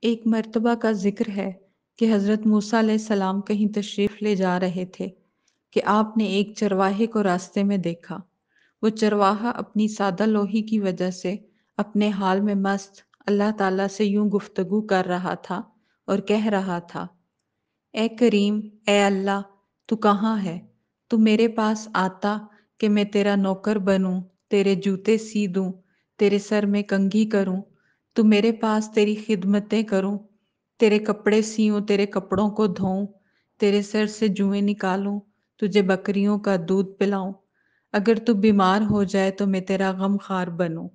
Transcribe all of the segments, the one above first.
ایک مرتبہ کا ذکر ہے کہ حضرت موسیٰ علیہ السلام کہیں تشریف لے جا رہے تھے کہ آپ نے ایک چرواہے کو راستے میں دیکھا۔ وہ چرواہا اپنی سادہ لوحی کی وجہ سے اپنے حال میں مست اللہ تعالیٰ سے یوں گفتگو کر رہا تھا اور کہہ رہا تھا: اے کریم، اے اللہ، تو کہاں ہے؟ تو میرے پاس آتا کہ میں تیرا نوکر بنوں، تیرے جوتے سی دوں، تیرے سر میں کنگھی کروں، تو میرے پاس تیری خدمتیں کروں، تیرے کپڑے سیوں، تیرے کپڑوں کو دھوؤں، تیرے سر سے جوئیں نکالوں، تجھے بکریوں کا دودھ پلاؤں، اگر تو بیمار ہو جائے تو میں تیرا غم خوار بنوں،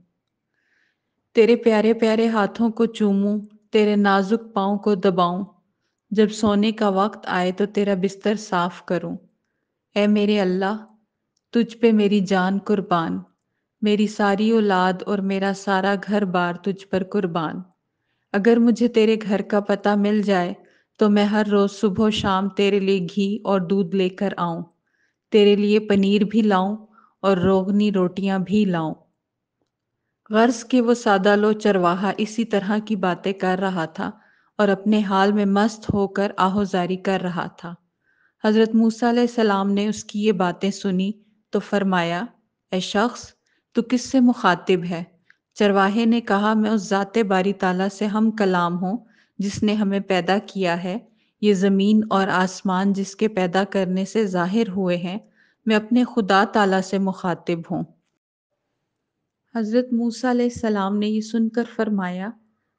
تیرے پیارے پیارے ہاتھوں کو چوموں، تیرے نازک پاؤں کو دباؤں، جب سونے کا وقت آئے تو تیرا بستر صاف کروں۔ اے میرے اللہ، تجھ پہ میری جان قربان، میری ساری اولاد اور میرا سارا گھر بار تجھ پر قربان۔ اگر مجھے تیرے گھر کا پتہ مل جائے تو میں ہر روز صبح و شام تیرے لیے گھی اور دودھ لے کر آؤں، تیرے لیے پنیر بھی لاؤں اور روغنی روٹیاں بھی لاؤں۔ غرض کہ وہ سادہ لو چرواہا اسی طرح کی باتیں کر رہا تھا اور اپنے حال میں مست ہو کر آہوازاری کر رہا تھا۔ حضرت موسیٰ علیہ السلام نے اس کی یہ باتیں سنی تو فرمایا: اے شخص، تو کس سے مخاطب ہے؟ چرواہے نے کہا: میں اس ذات باری تعالیٰ سے ہم کلام ہوں جس نے ہمیں پیدا کیا ہے، یہ زمین اور آسمان جس کے پیدا کرنے سے ظاہر ہوئے ہیں، میں اپنے خدا تعالیٰ سے مخاطب ہوں۔ حضرت موسیٰ علیہ السلام نے یہ سن کر فرمایا: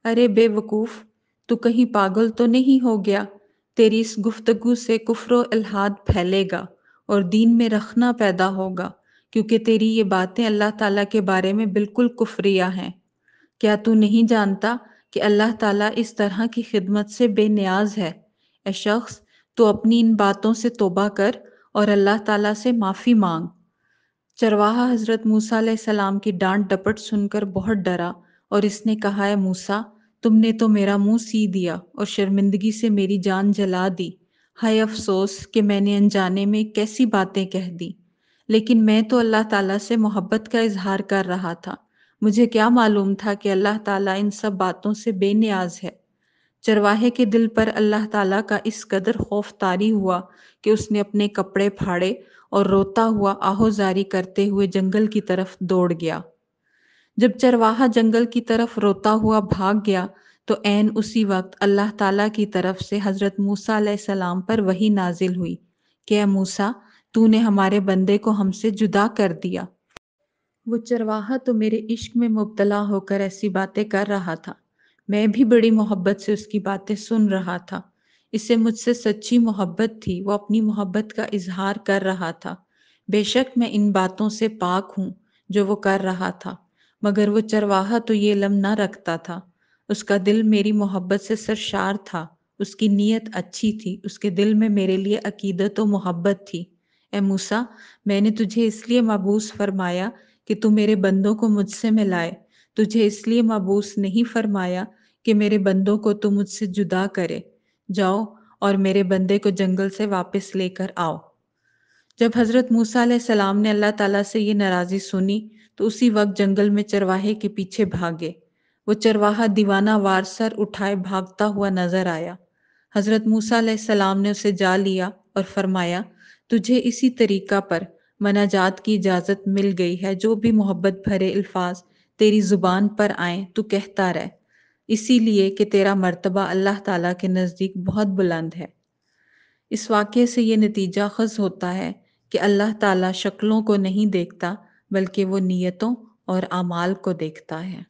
ارے بے وقوف، تو کہیں پاگل تو نہیں ہو گیا؟ تیری اس گفتگو سے کفر و الحاد پھیلے گا اور دین میں رخنا پیدا ہوگا، کیونکہ تیری یہ باتیں اللہ تعالیٰ کے بارے میں بالکل کفریہ ہیں۔ کیا تو نہیں جانتا کہ اللہ تعالیٰ اس طرح کی خدمت سے بے نیاز ہے؟ اے شخص، تو اپنی ان باتوں سے توبہ کر اور اللہ تعالیٰ سے معافی مانگ۔ چرواہا حضرت موسیٰ علیہ السلام کی ڈانٹ ڈپٹ سن کر بہت ڈرا اور اس نے کہا: اے موسیٰ، تم نے تو میرا منہ سی دیا اور شرمندگی سے میری جان جلا دی۔ ہائے افسوس کہ میں نے انجانے میں کیسی باتیں کہہ دی، لیکن میں تو اللہ تعالیٰ سے محبت کا اظہار کر رہا تھا، مجھے کیا معلوم تھا کہ اللہ تعالیٰ ان سب باتوں سے بے نیاز ہے۔ چرواہے کے دل پر اللہ تعالیٰ کا اس قدر خوف طاری ہوا کہ اس نے اپنے کپڑے پھاڑے اور روتا ہوا آہوازاری کرتے ہوئے جنگل کی طرف دوڑ گیا۔ جب چرواہا جنگل کی طرف روتا ہوا بھاگ گیا تو عین اسی وقت اللہ تعالیٰ کی طرف سے حضرت موسیٰ علیہ السلام پر وحی نازل ہوئی کہ اے موسیٰ، تو نے ہمارے بندے کو ہم سے جدا کر دیا۔ وہ چرواہا تو میرے عشق میں مبتلا ہو کر ایسی باتیں کر رہا تھا، میں بھی بڑی محبت سے اس کی باتیں سن رہا تھا، اسے مجھ سے سچی محبت تھی، وہ اپنی محبت کا اظہار کر رہا تھا۔ بے شک میں ان باتوں سے پاک ہوں جو وہ کر رہا تھا، مگر وہ چرواہا تو یہ علم نہ رکھتا تھا، اس کا دل میری محبت سے سرشار تھا، اس کی نیت اچھی تھی، اس کے دل میں میرے لیے عقیدت و محبت تھی۔ اے موسیٰ، میں نے تجھے اس لیے مبعوث فرمایا کہ تو میرے بندوں کو مجھ سے ملائے، تجھے اس لیے مبعوث نہیں فرمایا کہ میرے بندوں کو تو مجھ سے جدا کرے۔ جاؤ اور میرے بندے کو جنگل سے واپس لے کر آؤ۔ جب حضرت موسیٰ علیہ السلام نے اللہ تعالیٰ سے یہ ناراضی سنی تو اسی وقت جنگل میں چرواہے کے پیچھے بھاگے۔ وہ چرواہا دیوانہ وار سر اٹھائے بھاگتا ہوا نظر آیا۔ حضرت موسیٰ علیہ السلام نے اسے جا لیا اور فرمایا: تجھے اسی طریقہ پر مناجات کی اجازت مل گئی ہے، جو بھی محبت بھرے الفاظ تیری زبان پر آئیں تو کہتا رہ، اسی لیے کہ تیرا مرتبہ اللہ تعالیٰ کے نزدیک بہت بلند ہے۔ اس واقعے سے یہ نتیجہ اخذ ہوتا ہے کہ اللہ تعالیٰ شکلوں کو نہیں دیکھتا بلکہ وہ نیتوں اور اعمال کو دیکھتا ہے۔